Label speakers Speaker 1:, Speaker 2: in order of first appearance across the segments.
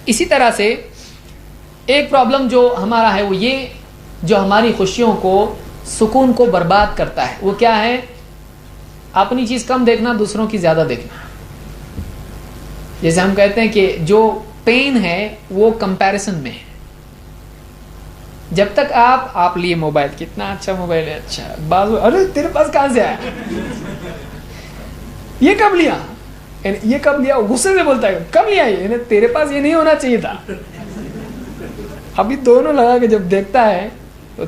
Speaker 1: اسی طرح سے ایک پرابلم جو ہمارا ہے وہ یہ، جو ہماری خوشیوں کو، سکون کو برباد کرتا ہے، وہ کیا ہے؟ اپنی چیز کم دیکھنا، دوسروں کی زیادہ دیکھنا. جیسے ہم کہتے ہیں کہ جو پین ہے وہ کمپیریزن میں ہے. جب تک آپ لیے موبائل، کتنا اچھا موبائل ہے، اچھا بازو، ارے تیرے پاس کہاں سے آیا، یہ کب لیا، یہ کب لیا، غصے سے بولتا ہے کب لیا یہ، تیرے پاس یہ نہیں ہونا چاہیے تھا. ابھی دونوں لگا کے جب دیکھتا ہے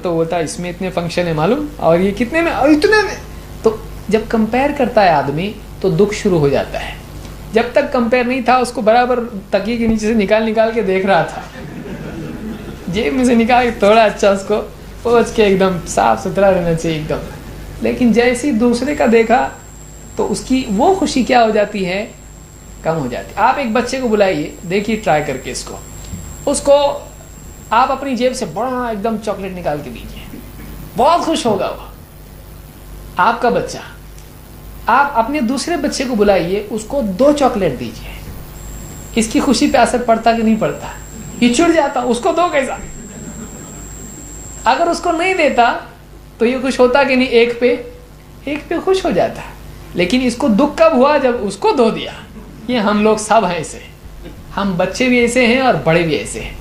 Speaker 1: تو بولتا ہے اس میں اتنے فنکشن ہے معلوم، اور یہ کتنے میں، اور اتنے میں. تو جب کمپیئر کرتا ہے آدمی تو دکھ شروع ہو جاتا ہے. جب تک کمپیئر نہیں تھا اس کو برابر تکیے کے نیچے سے نکال کے دیکھ رہا تھا، جیب میں سے نکال کے تھوڑا اچھا اس کو پہنچ کے ایک دم صاف ستھرا رہنا چاہیے ایک دم. لیکن جیسے دوسرے کا دیکھا تو اس کی وہ خوشی کیا ہو جاتی ہے، کم ہو جاتی. آپ ایک بچے کو بلائیے، دیکھیے ٹرائی کر کے اس کو آپ اپنی جیب سے بڑا ایک دم چاکلیٹ نکال کے دیجیے، بہت خوش ہوگا وہ آپ کا بچہ. آپ اپنے دوسرے بچے کو بلائیے، اس کو 2 چاکلیٹ دیجیے، اس کی خوشی پہ اثر پڑتا کہ نہیں پڑتا؟ یہ چڑ جاتا، اس کو 2 کیسا. اگر اس کو نہیں دیتا تو یہ خوش ہوتا کہ نہیں، ایک پہ خوش ہو جاتا. لیکن اس کو دکھ کب ہوا؟ جب اس کو 2 دیا. یہ ہم لوگ سب ہیں ایسے، ہم بچے بھی ایسے ہیں اور بڑے بھی ایسے ہیں.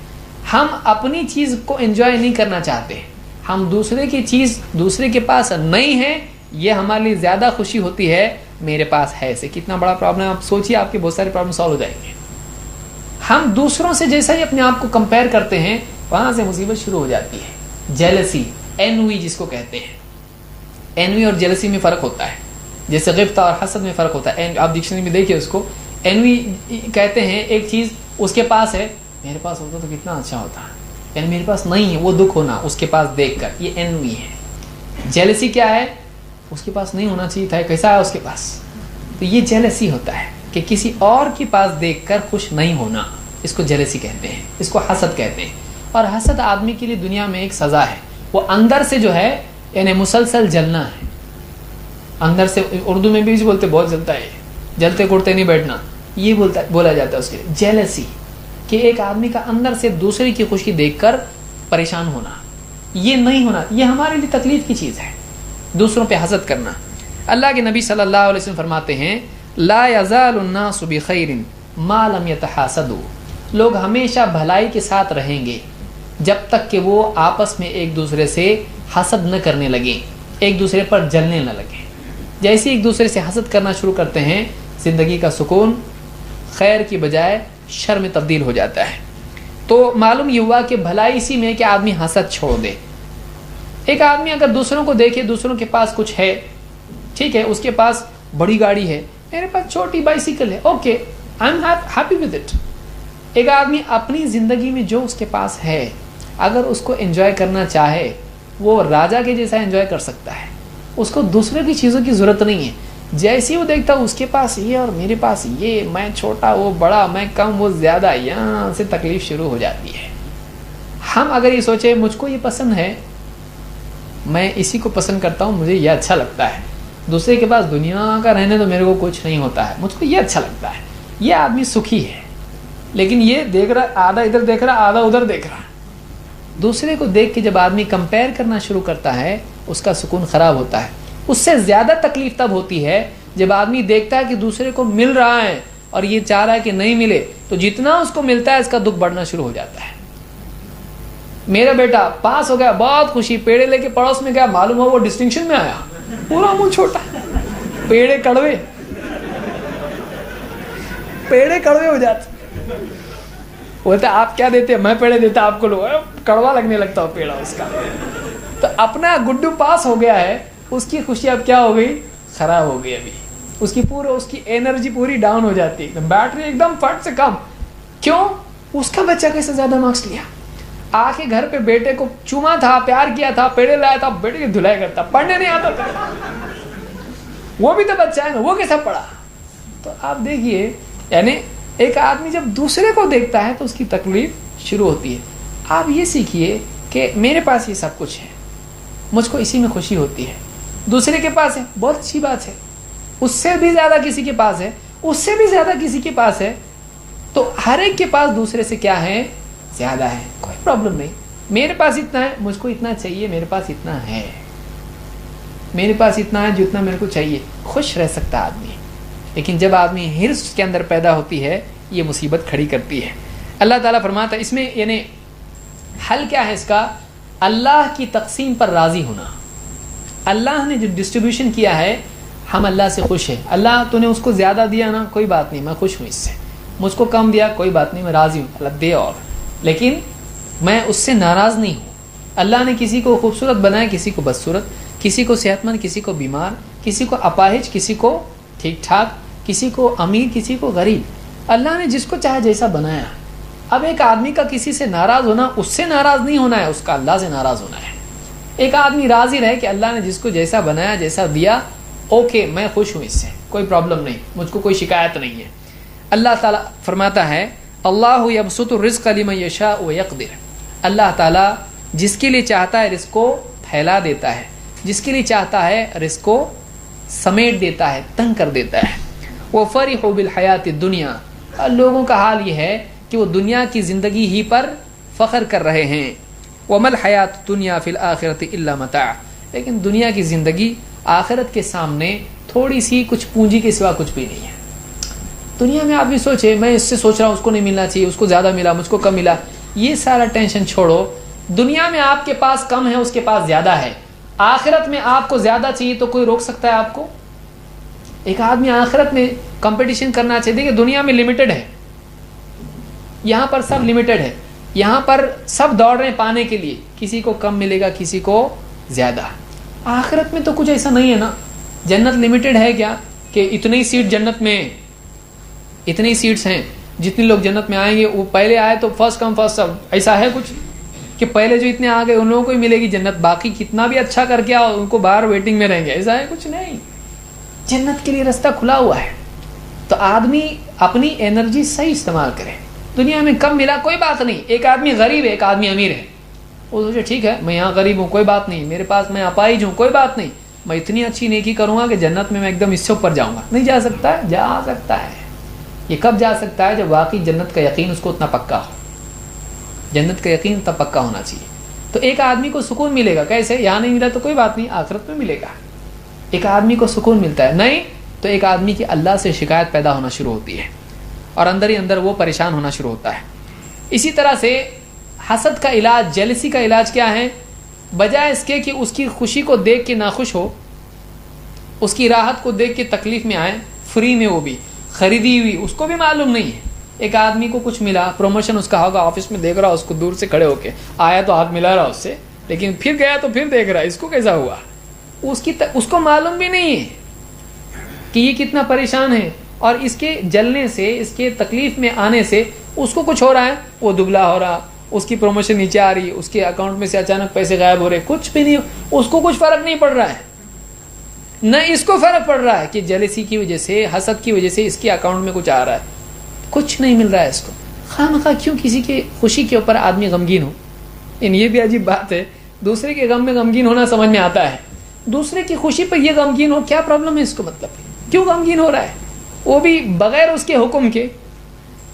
Speaker 1: ہم اپنی چیز کو انجوائے نہیں کرنا چاہتے، ہم دوسرے کی چیز دوسرے کے پاس نہیں ہے، یہ ہمارے لیے زیادہ خوشی ہوتی ہے میرے پاس ہے سے. کتنا بڑا پرابلم، آپ سوچیے آپ کے بہت سارے پرابلم سالو ہو جائیں گے. ہم دوسروں سے جیسا ہی اپنے آپ کو کمپیئر کرتے ہیں وہاں سے مصیبت شروع ہو جاتی ہے. جیلسی، انوی جس کو کہتے ہیں. انوی اور جیلسی میں فرق ہوتا ہے، جیسے غبطہ اور حسد میں فرق ہوتا ہے. آپ ڈکشنری میں دیکھیے اس کو. انوی کہتے ہیں ایک چیز اس کے پاس ہے، میرے پاس ہوتا تو کتنا اچھا ہوتا، یعنی میرے پاس نہیں ہے، وہ دکھ ہونا اس کے پاس دیکھ کر، یہ انوی ہے. جیلسی کیا ہے؟ اس کے پاس نہیں ہونا چاہیے تھا، کیسا ہے اس کے پاس. تو یہ جیلسی ہوتا ہے کہ کسی اور کے پاس دیکھ کر خوش نہیں ہونا، اس کو جیلسی کہتے ہیں. اس کو حسد کہتے ہیں. اور حسد آدمی کے لیے دنیا میں ایک سزا ہے، وہ اندر سے جو ہے یعنی مسلسل جلنا ہے. اندر سے اردو میں بھی بولتے بہت جلتا ہے، جلتے کوڑتے نہیں بیٹھنا، یہ بولا جاتا ہے اس کے لیے جیلسی، کہ ایک آدمی کا اندر سے دوسرے کی خوشی دیکھ کر پریشان ہونا. یہ نہیں ہونا، یہ ہمارے لیے تکلیف کی چیز ہے، دوسروں پہ حسد کرنا. اللہ کے نبی صلی اللہ علیہ وسلم فرماتے ہیں لا یزال الناس بخیر ما لم یتحاسدوا، لوگ ہمیشہ بھلائی کے ساتھ رہیں گے جب تک کہ وہ آپس میں ایک دوسرے سے حسد نہ کرنے لگیں، ایک دوسرے پر جلنے نہ لگیں. جیسے ایک دوسرے سے حسد کرنا شروع کرتے ہیں، زندگی کا سکون خیر کی بجائے شر میں تبدیل ہو جاتا ہے. تو معلوم یہ ہوا کہ بھلائی اسی میں کہ آدمی حسد چھوڑ دے. ایک آدمی اگر دوسروں کو دیکھے، دوسروں کے پاس کچھ ہے، ٹھیک ہے، اس کے پاس بڑی گاڑی ہے، میرے پاس چھوٹی بائسیکل ہے، okay I am happy with it. ایک آدمی اپنی زندگی میں جو اس کے پاس ہے اگر اس کو انجوائے کرنا چاہے، وہ راجا کے جیسا انجوائے کر سکتا ہے. اس کو دوسرے کی چیزوں کی ضرورت نہیں ہے. جیسے وہ دیکھتا اس کے پاس یہ اور میرے پاس یہ، میں چھوٹا وہ بڑا، میں کم وہ زیادہ، یہاں سے تکلیف شروع ہو جاتی ہے. ہم اگر یہ سوچے مجھ کو یہ پسند ہے، میں اسی کو پسند کرتا ہوں، مجھے یہ اچھا لگتا ہے، دوسرے کے پاس دنیا کا رہنے تو میرے کو کچھ نہیں ہوتا ہے، مجھ کو یہ اچھا لگتا ہے، یہ آدمی سکھی ہے. لیکن یہ دیکھ رہا، آدھا ادھر دیکھ رہا، آدھا ادھر دیکھ رہا. دوسرے کو دیکھ کے جب آدمی کمپیئر کرنا شروع کرتا ہے اس کا سکون خراب ہوتا ہے. اس سے زیادہ تکلیف تب ہوتی ہے جب آدمی دیکھتا ہے کہ دوسرے کو مل رہا ہے اور یہ چاہ رہا ہے کہ نہیں ملے، تو جتنا اس کو ملتا ہے اس کا دکھ بڑھنا شروع ہو جاتا ہے. میرا بیٹا پاس ہو گیا، بہت خوشی، پیڑے لے کے پڑوس میں گیا، معلوم ہو وہ ڈسٹنکشن میں آیا، پورا منہ چھوٹا، پیڑے کڑوے ہو جاتے. بولتا آپ کیا دیتے؟ میں پیڑے دیتا آپ کو، لوگ کڑوا لگنے لگتا ہو پیڑا اس کا. تو اپنا گڈو پاس ہو گیا ہے، اس کی خوشی اب کیا ہو گئی؟ خراب ہو گئی. ابھی اس کی انرجی پوری ڈاؤن ہو جاتی ہے، بیٹری ایک دم فٹ سے کم. کیوں؟ اس کا بچہ کیسے زیادہ مارکس لیا، آ کے گھر پہ بیٹے کو چوما تھا، پیار کیا تھا، پیڑے لایا تھا، بیٹے کی دھلائی کرتا، پڑھنے نہیں آتا تھا. وہ بھی تو بچہ ہے نا، وہ کیسا پڑھا؟ تو آپ دیکھیے، یعنی ایک آدمی جب دوسرے کو دیکھتا ہے تو اس کی تکلیف شروع ہوتی ہے. آپ یہ سیکھیے کہ میرے پاس یہ سب کچھ ہے، مجھ کو اسی میں خوشی ہوتی ہے. دوسرے کے پاس ہے، بہت اچھی بات ہے، اس سے بھی زیادہ کسی کے پاس ہے، اس سے بھی زیادہ کسی کے پاس ہے، تو ہر ایک کے پاس دوسرے سے کیا ہے؟ زیادہ ہے. کوئی پرابلم نہیں. میرے پاس اتنا ہے, مجھ کو اتنا چاہیے, میرے پاس اتنا ہے, میرے پاس اتنا ہے جتنا میرے کو چاہیے. خوش رہ سکتا آدمی. لیکن جب آدمی حرص کے اندر پیدا ہوتی ہے, یہ مصیبت کھڑی کرتی ہے. اللہ تعالیٰ فرماتا ہے اس میں, یعنی حل کیا ہے اس کا؟ اللہ کی تقسیم پر راضی ہونا. اللہ نے جو ڈسٹریبیوشن کیا ہے, ہم اللہ سے خوش ہیں. اللہ تو نے اس کو زیادہ دیا نا, کوئی بات نہیں, میں خوش ہوں اس سے. مجھ کو کم دیا, کوئی بات نہیں, میں راضی ہوں, اللہ دے اور. لیکن میں اس سے ناراض نہیں ہوں. اللہ نے کسی کو خوبصورت بنایا, کسی کو بدصورت, کسی کو صحت مند, کسی کو بیمار, کسی کو اپاہج, کسی کو ٹھیک ٹھاک, کسی کو امیر, کسی کو غریب. اللہ نے جس کو چاہے جیسا بنایا. اب ایک آدمی کا کسی سے ناراض ہونا, اس سے ناراض نہیں ہونا ہے, اس کا اللہ سے ناراض ہونا ہے. ایک آدمی راضی رہے کہ اللہ نے جس کو جیسا بنایا, جیسا دیا, اوکے میں خوش ہوں اس سے, کوئی پرابلم نہیں, مجھ کو کوئی شکایت نہیں ہے. اللہ تعالیٰ فرماتا ہے اللہ یبسط الرزق لمن یشاء ویقدر. اللہ تعالیٰ جس کے لیے چاہتا ہے رزق کو پھیلا دیتا ہے, جس کے لیے چاہتا ہے رزق کو سمیٹ دیتا ہے, تنگ کر دیتا ہے. وفرحوا بالحیات الدنیا. لوگوں کا حال یہ ہے کہ وہ دنیا کی زندگی ہی پر فخر کر رہے ہیں. وما الحیات الدنیا فی الآخرۃ الا متاع. لیکن دنیا کی زندگی آخرت کے سامنے تھوڑی سی کچھ پونجی کے سوا کچھ بھی نہیں ہے. دنیا میں آدمی سوچے میں اس سے سوچ رہا ہوں, اس کو نہیں ملنا چاہیے, اس کو زیادہ ملا, مجھ کو کم ملا. یہ سارا ٹینشن چھوڑو. دنیا میں آپ کے پاس کم ہے, اس کے پاس زیادہ ہے. آخرت میں آپ کو زیادہ چاہیے تو کوئی روک سکتا ہے آپ کو؟ ایک آدمی آخرت میں کمپٹیشن کرنا چاہیے. دیکھیں دنیا میں لمیٹڈ ہے, یہاں پر سب لمیٹڈ ہے, یہاں پر سب دوڑ رہے ہیں پانے کے لیے, کسی کو کم ملے گا, کسی کو زیادہ. آخرت میں تو کچھ ایسا نہیں ہے نا. جنت لمیٹڈ ہے کیا کہ اتنی سیٹ جنت میں, اتنی سیٹس ہیں, جتنے لوگ جنت میں آئیں گے وہ پہلے آئے تو فرسٹ کم فرسٹ سب, ایسا ہے کچھ کہ پہلے جو اتنے آ گئے ان لوگوں کو ہی ملے گی جنت, باقی کتنا بھی اچھا کر کے آؤ ان کو باہر ویٹنگ میں رہیں گے, ایسا ہے کچھ نہیں. جنت کے لیے راستہ کھلا ہوا ہے. تو آدمی اپنی انرجی صحیح استعمال کرے. دنیا میں کم ملا کوئی بات نہیں, ایک آدمی غریب ہے, ایک آدمی امیر ہے, وہ سوچے ٹھیک ہے میں یہاں غریب ہوں, کوئی بات نہیں, میرے پاس میں اپاہج ہوں, کوئی بات نہیں, میں اتنی اچھی نیکی کروں گا کہ جنت میں ایک دم اس سے اوپر جاؤں گا. نہیں جا سکتا ہے؟ جا سکتا ہے. یہ کب جا سکتا ہے؟ جب واقعی جنت کا یقین اس کو اتنا پکا ہو. جنت کا یقین اتنا پکا ہونا چاہیے. تو ایک آدمی کو سکون ملے گا. کیسے؟ یہاں نہیں ملا تو کوئی بات نہیں, آخرت میں ملے گا. ایک آدمی کو سکون ملتا ہے, نہیں تو ایک آدمی کی اللہ سے شکایت پیدا ہونا شروع ہوتی ہے اور اندر ہی اندر وہ پریشان ہونا شروع ہوتا ہے. اسی طرح سے حسد کا علاج, جیلسی کا علاج کیا ہے؟ بجائے اس کے کہ اس کی خوشی کو دیکھ کے ناخوش ہو, اس کی راحت کو دیکھ کے تکلیف میں آئے, فری میں وہ بھی خریدی ہوئی, اس کو بھی معلوم نہیں ہے. ایک آدمی کو کچھ ملا, پروموشن اس کا ہوگا, آفس میں دیکھ رہا اس کو دور سے کھڑے ہو کے, آیا تو ہاتھ ملا رہا اس سے, لیکن پھر گیا تو پھر دیکھ رہا اس کو کیسا ہوا. اس کو معلوم بھی نہیں ہے کہ یہ کتنا پریشان ہے, اور اس کے جلنے سے, اس کے تکلیف میں آنے سے اس کو کچھ ہو رہا ہے, وہ دبلا ہو رہا, اس کی پروموشن نیچے آ رہی, اس کے اکاؤنٹ میں سے اچانک پیسے غائب ہو رہے, کچھ بھی نہیں, اس کو کچھ فرق نہیں پڑ رہا ہے. نہ اس کو فرق پڑ رہا ہے کہ جیلسی کی وجہ سے, حسد کی وجہ سے اس کے اکاؤنٹ میں کچھ آ رہا ہے, کچھ نہیں مل رہا ہے اس کو. خواہ کیوں کسی کی خوشی کے اوپر آدمی غمگین ہو. یہ بھی عجیب بات ہے, دوسرے کے غم میں غمگین ہونا سمجھ میں آتا ہے, دوسرے کی خوشی پر یہ غمگین ہو, کیا پرابلم ہے اس کو؟ مطلب کیوں غمگین ہو رہا ہے؟ وہ بھی بغیر اس کے حکم کے,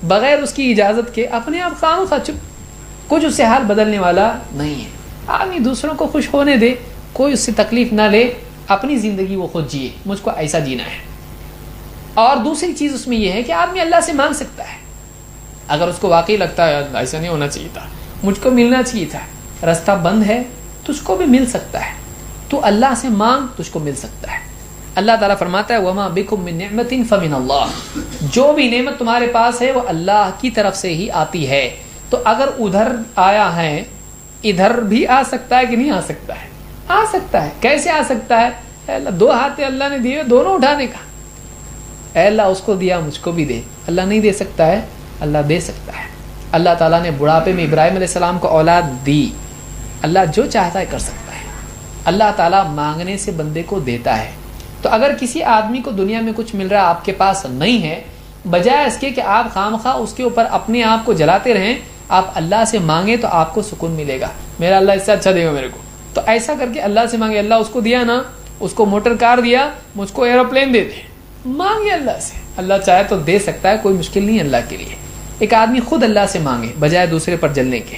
Speaker 1: بغیر اس کی اجازت کے, اپنے آپ خواہ چپ, کچھ اس سے حال بدلنے والا نہیں ہے. آدمی دوسروں کو خوش ہونے دے, کوئی اس سے تکلیف نہ لے, اپنی زندگی وہ خود جیے, مجھ کو ایسا جینا ہے. اور دوسری چیز اس میں یہ ہے کہ آدمی اللہ سے مانگ سکتا ہے. اگر اس کو واقعی لگتا ہے ایسا نہیں ہونا چاہیے تھا, مجھ کو ملنا چاہیے تھا, راستہ بند ہے, تجھ کو بھی مل سکتا ہے. تو اللہ سے مانگ, تجھ کو مل سکتا ہے. اللہ تعالیٰ فرماتا ہے وَمَا بِكُم مِّن نِعْمَةٍ فَمِنَ اللَّهِ. جو بھی نعمت تمہارے پاس ہے وہ اللہ کی طرف سے ہی آتی ہے. تو اگر ادھر آیا ہے, ادھر بھی آ سکتا ہے کہ نہیں آ سکتا ہے؟ آ سکتا ہے. کیسے آ سکتا ہے؟ اے اللہ, دو ہاتھ اللہ نے دیے, دونوں اٹھانے کا. اے اللہ اس کو دیا, مجھ کو بھی دے. اللہ نہیں دے سکتا ہے؟ اللہ دے سکتا ہے. اللہ تعالیٰ نے بڑھاپے میں ابراہیم علیہ السلام کو اولاد دی. اللہ جو چاہتا ہے کر سکتا ہے. اللہ تعالیٰ مانگنے سے بندے کو دیتا ہے. تو اگر کسی آدمی کو دنیا میں کچھ مل رہا ہے, آپ کے پاس نہیں ہے, بجائے اس کے کہ آپ خامخواہ اس کے اوپر اپنے آپ کو جلاتے رہیں, آپ اللہ سے مانگیں تو آپ کو سکون ملے گا. میرا اللہ اس سے اچھا دے گا میرے کو, تو ایسا کر کے اللہ سے مانگے. اللہ اس کو دیا نا, اس کو موٹر کار دیا, مجھ کو ایروپلین دے دے. مانگے اللہ سے, اللہ چاہے تو دے سکتا ہے, کوئی مشکل نہیں اللہ کے لیے. ایک آدمی خود اللہ سے مانگے بجائے دوسرے پر جلنے کے.